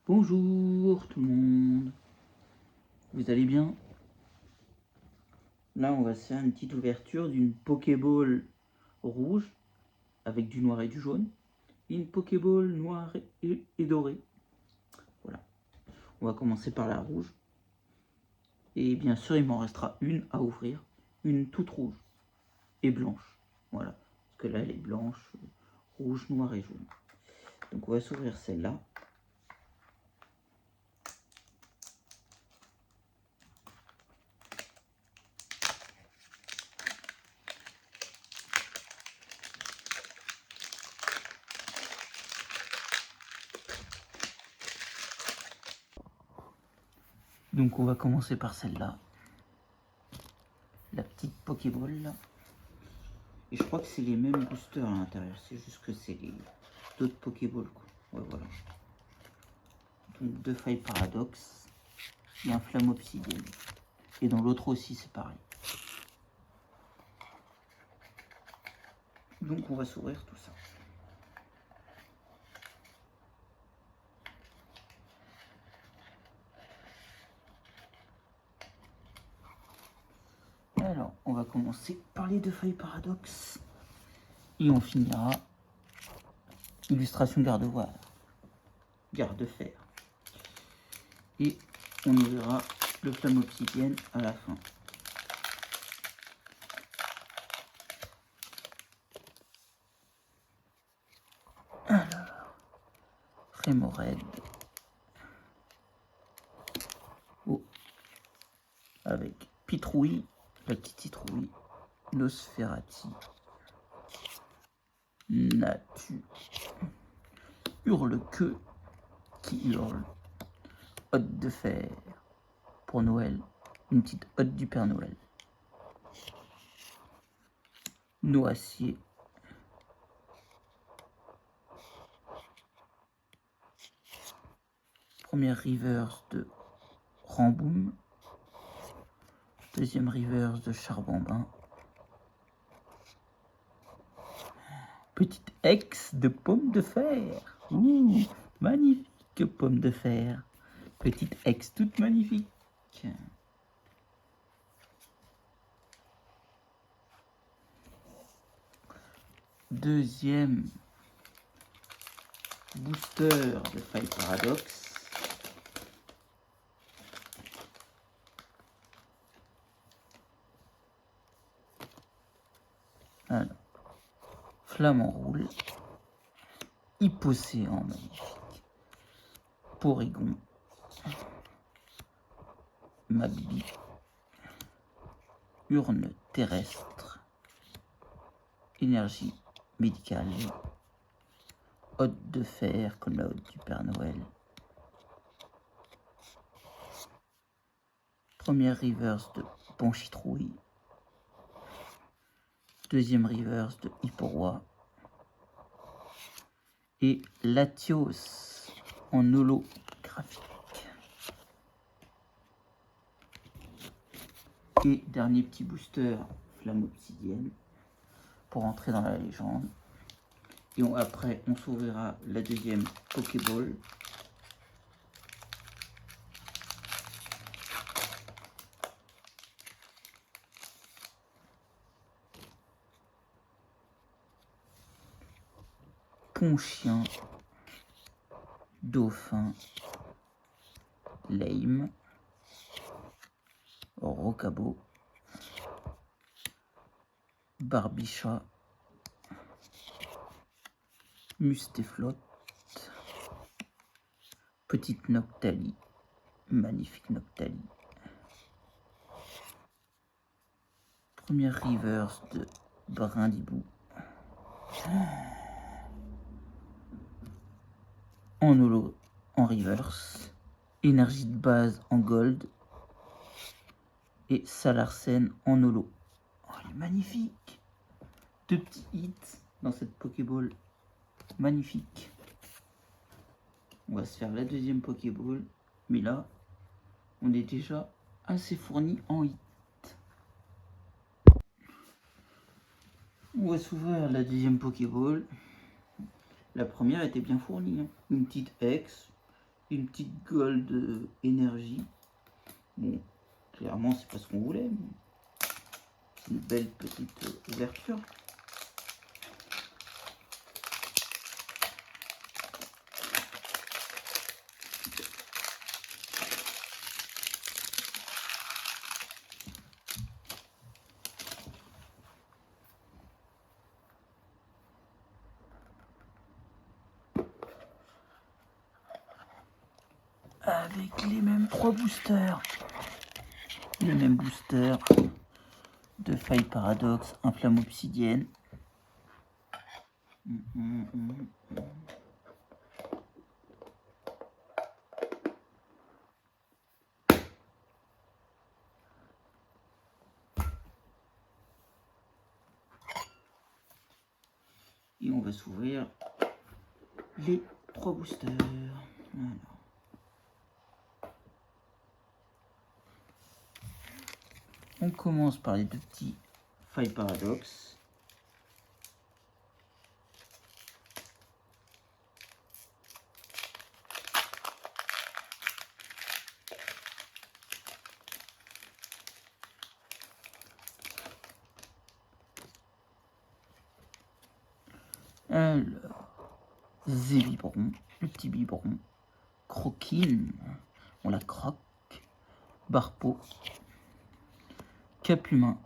Bonjour tout le monde, vous allez bien? Là on va se faire une petite ouverture d'une Pokéball rouge avec du noir et du jaune et une Pokéball noire et dorée. Voilà, on va commencer par la rouge et bien sûr il m'en restera une à ouvrir, une toute rouge et blanche. Voilà, parce que là elle est blanche, rouge, noir et jaune. Donc on va s'ouvrir celle-là. Donc on va commencer par celle-là, la petite Pokéball là. Et je crois que c'est les mêmes boosters à l'intérieur, c'est juste que c'est les d'autres Pokéballs quoi. Ouais voilà. Donc 2 failles paradoxe et un flamme obsidienne. Et dans l'autre aussi c'est pareil. Donc on va s'ouvrir tout ça. Alors on va commencer par les 2 failles paradoxe. Et on finira illustration garde-voile. Garde-fer. Et on ouvrira le flamme obsidienne à la fin. Alors, Remoraid. Oh. Avec Pitrouille, la petite citrouille, Nosferati, Natu, Hurle-queue qui hurle, Hotte de fer pour Noël, une petite hotte du Père Noël, Noacier, première reverse de Ramboum, deuxième reverse de Charbambin, petite ex de pomme de fer, ouh, magnifique pomme de fer, petite ex toute magnifique. Deuxième booster de faille paradoxe. Alors, flamme en roule, Hypocéan magnifique, Porygon, Magby, urne terrestre, énergie médicale, hotte de fer comme la hotte du Père Noël, première reverse de Ponchitrouille, deuxième reverse de Hipporoi et Latios en holographique. Et dernier petit booster, flamme obsidienne pour entrer dans la légende. Et après on s'ouvrira la deuxième Pokéball. Ponchien, Dauphin, Lame, Rocabo, Barbicha, Mustéflotte, petite Noctali, magnifique Noctali, première reverse de Brindibou, en holo, en reverse, énergie de base en gold et Salarsen en holo. Oh, elle est magnifique. 2 petits hits dans cette Pokéball. Magnifique. On va se faire la deuxième Pokéball. Mais là, on est déjà assez fourni en hit. On va s'ouvrir la deuxième Pokéball. La première était bien fournie. Hein. Une petite ex une petite gold énergie. Bon, clairement, c'est pas ce qu'on voulait, mais c'est une belle petite ouverture. Avec les mêmes 3 boosters. Le même booster de faille paradoxe, un flamme obsidienne. Et on va s'ouvrir les 3 boosters. Voilà. On commence par les 2 petits faille paradoxe. Alors, Zébibron, le petit biberon, Croquine, on la croque, Barpeau, Cap-Humain,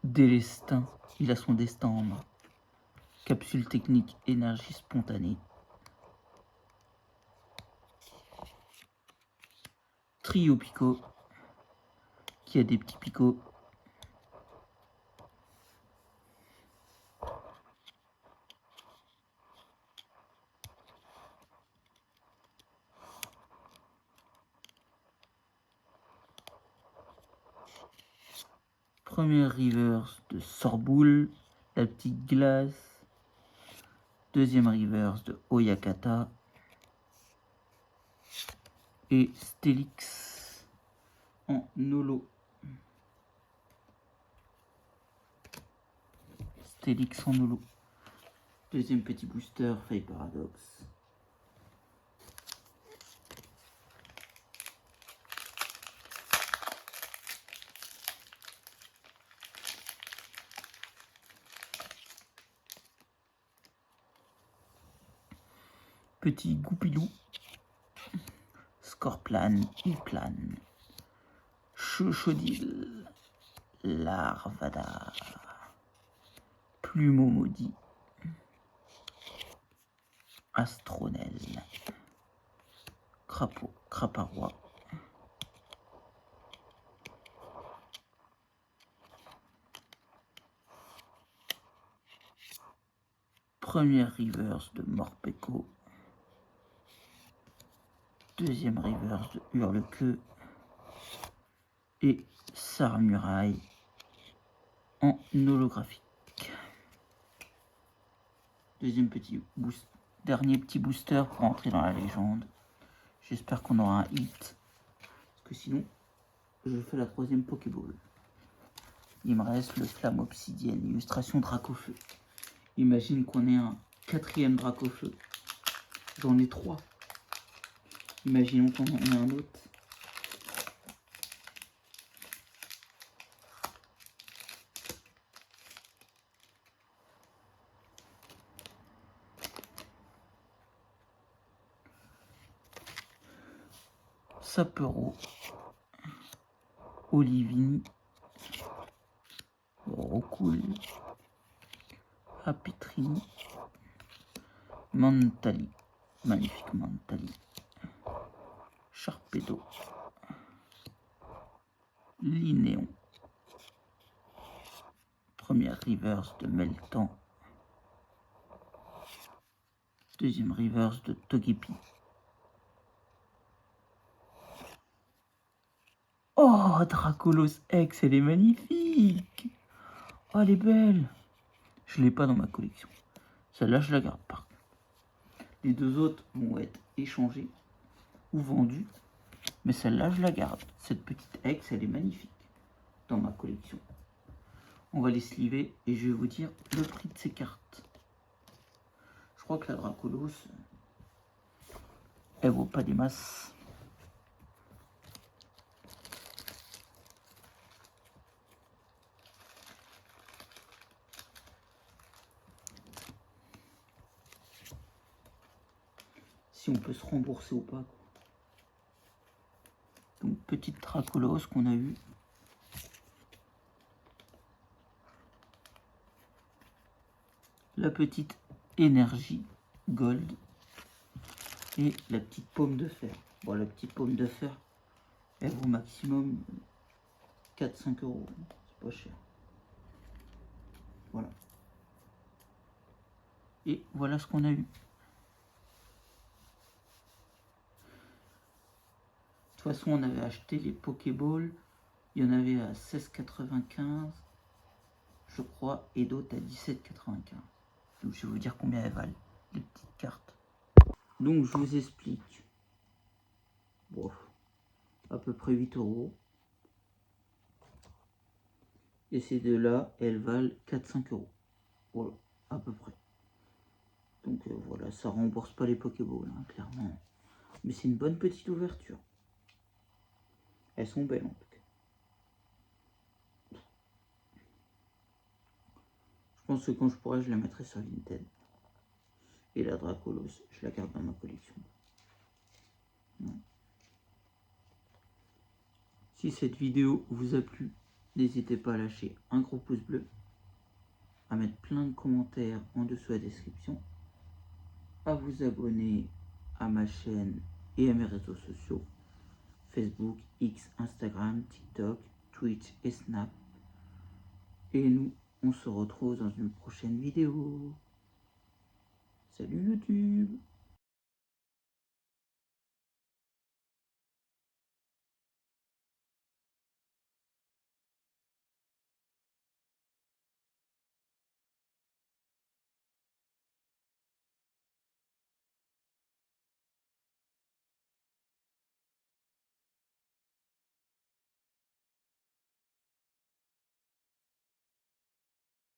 Délestin, il a son destin en main, Capsule technique, énergie spontanée, Trio Pico, qui a des petits picots, première reverse de Sorboule, la petite glace, deuxième reverse de Oyakata et Stélix en holo. Stélix en holo. Deuxième petit booster, faille paradoxe. Petit Goupilou, Scorplan, il plane, Chochodil, Larvada, Plumeau maudit, Astronel, Crapaud, Craparois, première reverse de Morpeko, deuxième reverse de Hurlequeue et Sarmuraille en holographique. Deuxième petit boost, dernier petit booster pour entrer dans la légende. J'espère qu'on aura un hit, parce que sinon je fais la troisième Pokéball. Il me reste le flamme obsidienne, illustration Dracofeu. Imagine qu'on ait un 4e Dracofeu. J'en ai 3. Imaginons qu'on en ait un autre. Sapero, Olivini, Rocoul, Apitrini, Mantali, magnifique Mantali, Sharpedo, Linéon, première reverse de Meltan, deuxième reverse de Togepi. Oh, Dracolos X, elle est magnifique. Oh, elle est belle. Je l'ai pas dans ma collection. Celle-là, je la garde pas. Les 2 autres vont être échangées ou vendues. Mais celle-là, je la garde. Cette petite X, elle est magnifique dans ma collection. On va les sliver et je vais vous dire le prix de ces cartes. Je crois que la Dracolos, Elle vaut pas des masses. Si on peut se rembourser ou pas. Donc petite Dracolos qu'on a eu. La petite énergie gold. Et la petite paume de fer. Bon, la petite paume de fer, elle vaut au maximum 4-5 euros. C'est pas cher. Voilà. Et voilà ce qu'on a eu. De toute façon, on avait acheté les Pokéballs. Il y en avait à 16,95, je crois, et d'autres à 17,95. Donc je vais vous dire combien elles valent, les petites cartes. Donc je vous explique. Bon, à peu près 8 euros. Et ces deux-là, elles valent 4-5 euros. Voilà, à peu près. Donc voilà, ça rembourse pas les Pokéballs, hein, clairement. Mais c'est une bonne petite ouverture. Elles sont belles en tout cas. Je pense que quand je pourrai, je la mettrai sur Vinted. Et la Dracolos, je la garde dans ma collection. Ouais. Si cette vidéo vous a plu, n'hésitez pas à lâcher un gros pouce bleu, à mettre plein de commentaires en dessous de la description, à vous abonner à ma chaîne et à mes réseaux sociaux, Facebook, X, Instagram, TikTok, Twitch et Snap. Et nous, on se retrouve dans une prochaine vidéo. Salut YouTube!